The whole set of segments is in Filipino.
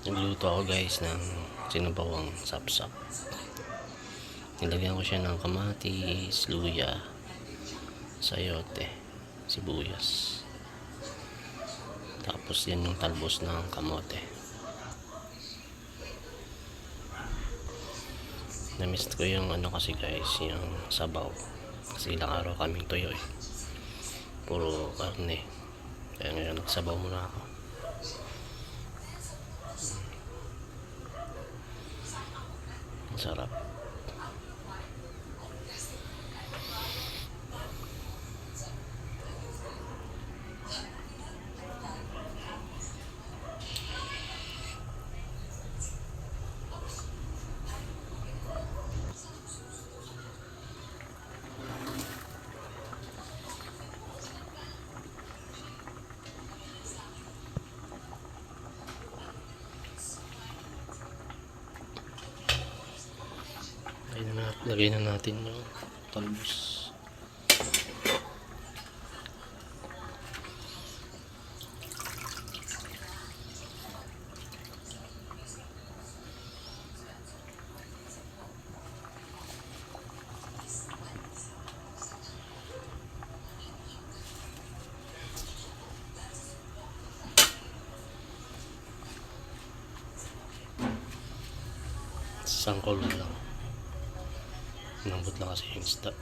Nagluto ako guys ng sinabawang sapsap. Nilagyan ko siya ng kamatis, luya, sayote, sibuyas. Tapos yan yung talbos ng kamote. Namiss ko yung kasi guys, yung sabaw. Kasi ilang araw kaming tuyo eh. Puro karne. Kaya ngayon nagsabaw muna ako. Masarap. Lagay na natin yung talbos. Sangkol lang. Nambot lang kasi yung isda.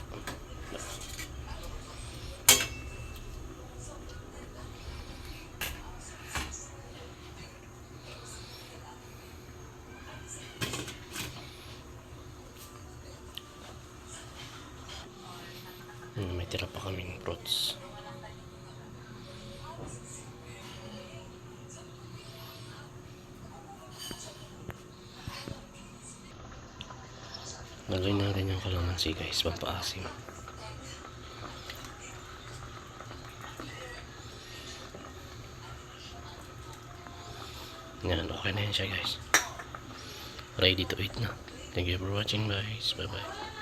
May tira pa kaming fruits. Lagay natin yung kalamansi guys, pampaasim. Yan, okay na yan siya guys. Ready to eat na. Thank you for watching guys. Bye bye.